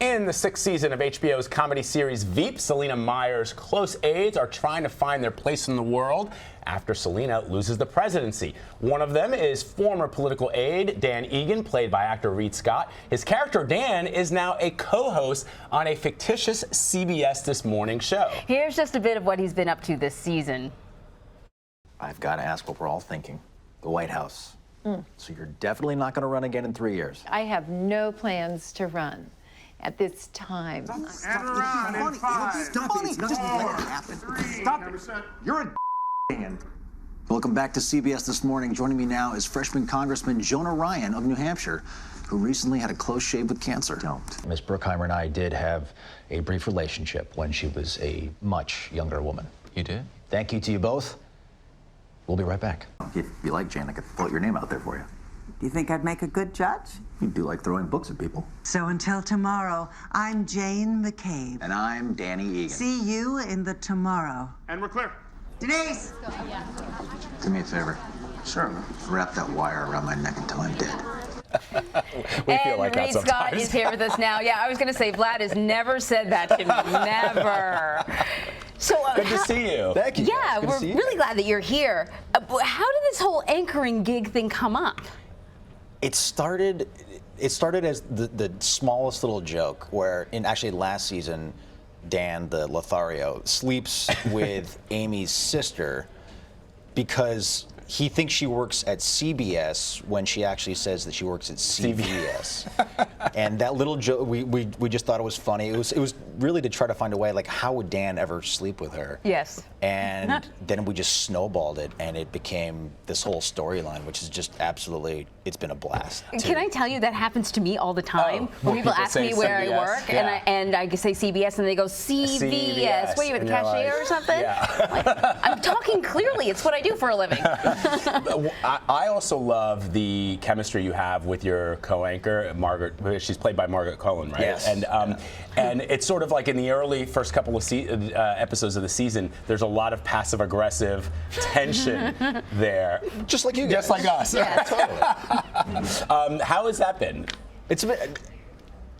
In the 6th season of HBO's comedy series Veep, Selena Meyer's close aides are trying to find their place in the world after Selena loses the presidency. One of them is former political aide Dan Egan, played by actor Reid Scott. His character Dan is now a co-host on a fictitious CBS This Morning show. Here's just a bit of what he's been up to this season. I've got to ask what we're all thinking. The White House. So you're definitely not going to run again in 3 years. I have no plans to run at this time. Stop it. Just let it happen. Stop it. You're a man. Welcome back to CBS This Morning. Joining me now is freshman Congressman Jonah Ryan of New Hampshire, who recently had a close shave with cancer. Ms. Bruckheimer and I did have a brief relationship when she was a much younger woman. You did? Thank you to you both. We'll be right back. If you like, Jane, I could float your name out there for you. Do you think I'd make a good judge? You do like throwing books at people. So until tomorrow, I'm Jane McCabe. And I'm Danny Egan. See you in the tomorrow. And we're clear. Denise! Do me a favor. Sure. Wrap that wire around my neck until I'm dead. We feel like that Reid Scott sometimes. is here with us now. Yeah, I was going to say, Vlad has never said that to me. Never. So, Good to see you. Thank you. Yeah, we're really glad that you're here. How did this whole anchoring gig thing come up? It started as the smallest little joke where, actually last season, Dan, the Lothario, sleeps with Amy's sister because he thinks she works at CBS when she actually says that she works at CBS. And that little joke, we just thought it was funny. It was really to try to find a way, like, how would Dan ever sleep with her? Yes. And then we just snowballed it, and it became this whole storyline, which is just absolutely, it's been a blast. Can I tell you that happens to me all the time? When people ask me where I work, yeah. and I say CBS, and they go, CBS. What are you, a And cashier you're like, or something? Yeah. Like, I'm talking clearly. It's what I do for a living. I also love the chemistry you have with your co-anchor, Margaret. She's played by Margaret Cohen, right? Yes. And it's sort of like in the early first couple of episodes of the season, there's a lot of passive-aggressive tension there. Just like you guys. Just like us. Yeah. Totally. How has that been?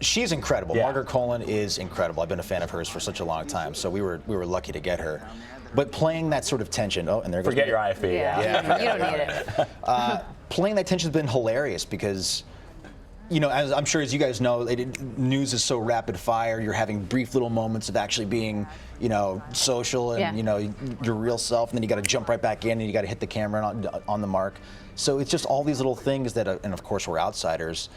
She's incredible. Yeah. Margaret Cohen is incredible. I've been a fan of hers for such a long time, so we were lucky to get her. But playing that sort of tension, and there goes Forget your IFE. Yeah. You don't need it. Playing that tension has been hilarious because, as I'm sure as you guys know, news is so rapid fire. You're having brief little moments of actually being, social and your real self, and then you got to jump right back in and you got to hit the camera on the mark. So it's just all these little things that, and of course we're outsiders,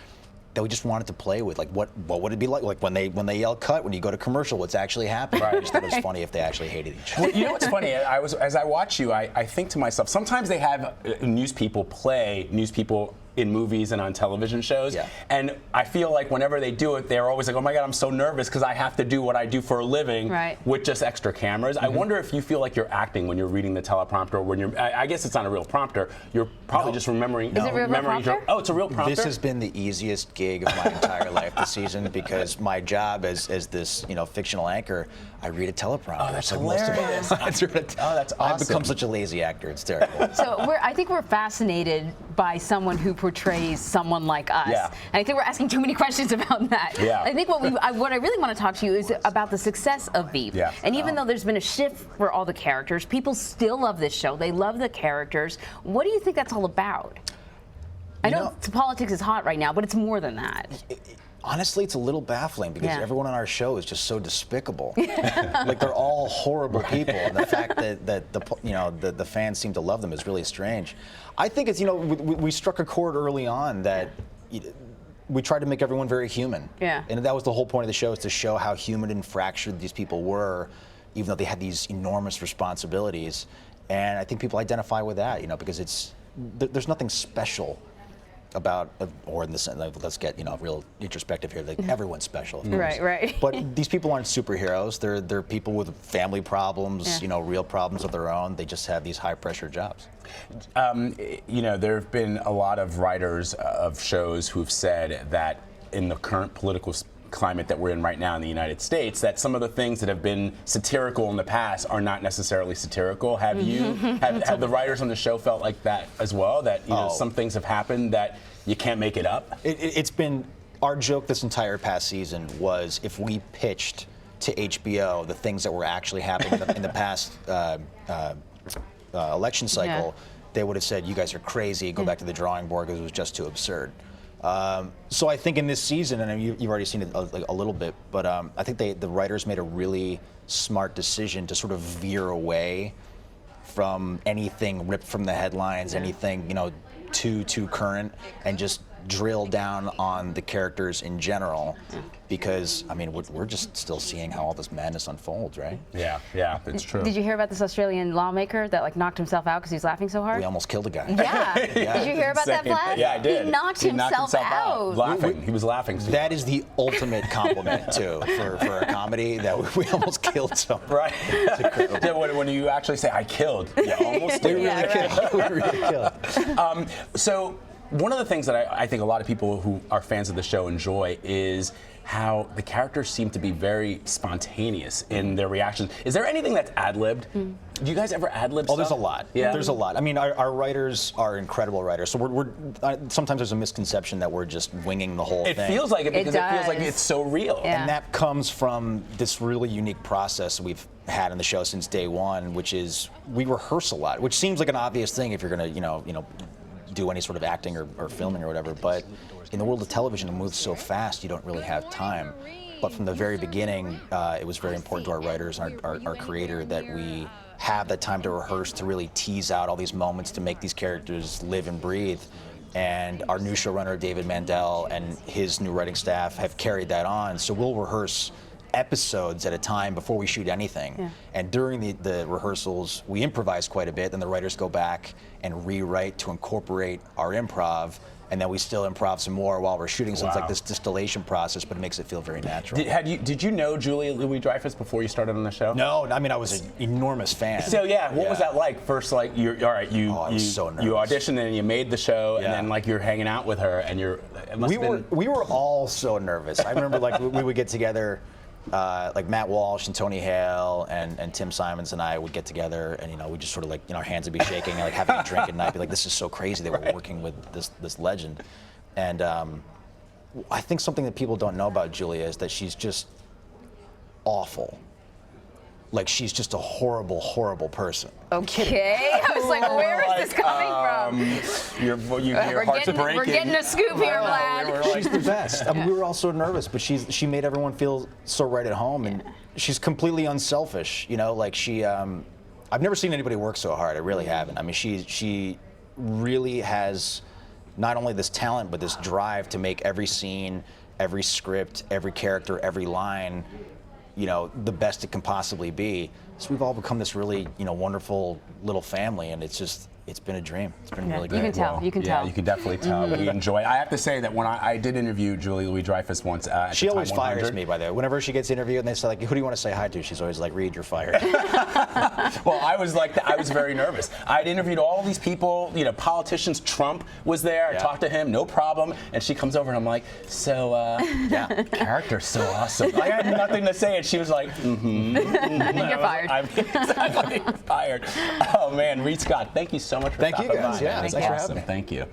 that we just wanted to play with. Like, what would it be like when they yell cut when you go to commercial? What's actually happening? Right. I just thought it was funny if they actually hated each other. Well, you know what's funny? As I watch you, I think to myself, sometimes they have news people play news people in movies and on television shows. Yeah. And I feel like whenever they do it, they're always like, oh my God, I'm so nervous because I have to do what I do for a living with just extra cameras. I wonder if you feel like you're acting when you're reading the teleprompter, or when I guess it's not a real prompter. You're probably just remembering. Is it a real prompter? Oh, it's a real prompter? This has been the easiest gig of my entire life this season because my job as this fictional anchor, I read a teleprompter. Oh, that's so hilarious. Most of it, Oh, that's awesome. I've become such a lazy actor. It's terrible. So I think we're fascinated by someone who portrays someone like us. Yeah. And I think we're asking too many questions about that. Yeah. I think what I really want to talk to you is about the success of Veep. Yeah. And even though there's been a shift for all the characters, people still love this show. They love the characters. What do you think that's all about? I know politics is hot right now, but it's more than that. Honestly, it's a little baffling because everyone on our show is just so despicable. Like, they're all horrible people, and the fact that the fans seem to love them is really strange. I think it's we struck a chord early on that we tried to make everyone very human. Yeah. And that was the whole point of the show, is to show how human and fractured these people were, even though they had these enormous responsibilities. And I think people identify with that, because there's nothing special about, or in the sense, let's get real introspective here. Like, everyone's special, of course. Right. But these people aren't superheroes. They're people with family problems, real problems of their own. They just have these high pressure jobs. There have been a lot of writers of shows who've said that in the current political climate that we're in right now in the United States, that some of the things that have been satirical in the past are not necessarily satirical. Have the writers on the show felt like that as well? That some things have happened that you can't make it up? It's been our joke this entire past season was if we pitched to HBO the things that were actually happening in the past election cycle, they would have said, you guys are crazy, go back to the drawing board because it was just too absurd. So I think in this season, and you've already seen it a little bit, but I think the writers made a really smart decision to sort of veer away from anything ripped from the headlines, anything, you know, too current, and just drill down on the characters in general, because I mean we're just still seeing how all this madness unfolds, right? Yeah, it's true. Did you hear about this Australian lawmaker that like knocked himself out because he was laughing so hard? We almost killed a guy. Yeah. Did you hear about that, Vlad? Yeah, I did. He knocked himself out. Laughing. He was laughing. That is the ultimate compliment too for a comedy, that we almost killed someone. Right. Yeah, when you actually say I killed, you almost did. We really killed. So one of the things that I think a lot of people who are fans of the show enjoy is how the characters seem to be very spontaneous in their reactions. Is there anything that's ad-libbed? Do you guys ever ad-lib stuff? Oh, there's a lot. Yeah. There's a lot. I mean, our writers are incredible writers. So we're sometimes there's a misconception that we're just winging the whole thing. It feels like it because it feels like it's so real. Yeah. And that comes from this really unique process we've had in the show since day one, which is we rehearse a lot, which seems like an obvious thing if you're going to, do any sort of acting or filming or whatever, but in the world of television it moves so fast you don't really have time. But from the very beginning, it was very important to our writers and our creator that we have that time to rehearse, to really tease out all these moments, to make these characters live and breathe. And our new showrunner, David Mandel, and his new writing staff have carried that on. So we'll rehearse episodes at a time before we shoot anything. Yeah. And during the rehearsals, we improvise quite a bit, then the writers go back and rewrite to incorporate our improv, and then we still improv some more while we're shooting. So it's like this distillation process, but it makes it feel very natural. Did you know Julia Louis-Dreyfus before you started on the show? No, I mean I was an enormous fan. So what was that like? First, like I was so nervous. You auditioned and you made the show, and then like you're hanging out with her, and we were all so nervous. I remember like we would get together. Like Matt Walsh and Tony Hale and Tim Simons and I would get together, and we just sort of like our hands would be shaking and like having a drink at night, be like, this is so crazy that we're working with this legend. And I think something that people don't know about Julia is that she's just awful. Like she's just a horrible, horrible person. Okay, I was like, where is this coming from? Your heart's breaking. We're getting a scoop here, Vlad. She's the best. I mean, we were all so nervous, but she made everyone feel so right at home, and she's completely unselfish. Like she, I've never seen anybody work so hard. I really haven't. I mean, she really has not only this talent, but this drive to make every scene, every script, every character, every line, the best it can possibly be. So we've all become this really, wonderful little family, and it's been a dream. It's been really great. You can tell. You can tell. Yeah, you can definitely tell. We enjoy it. I have to say that when I did interview Julia Louis-Dreyfus once at she the always Time fires 100. me, by the way. Whenever she gets interviewed and they say, like, who do you want to say hi to? She's always like, Reid, you're fired. Well, I was very nervous. I'd interviewed all these people, politicians. Trump was there. I talked to him, no problem. And she comes over and I'm like, so, character's so awesome. I had nothing to say, and she was like, You're fired. Exactly, fired. Oh man, Reid Scott, thank you so much for stopping by. Yeah, That's thanks for awesome. having me. Thank you.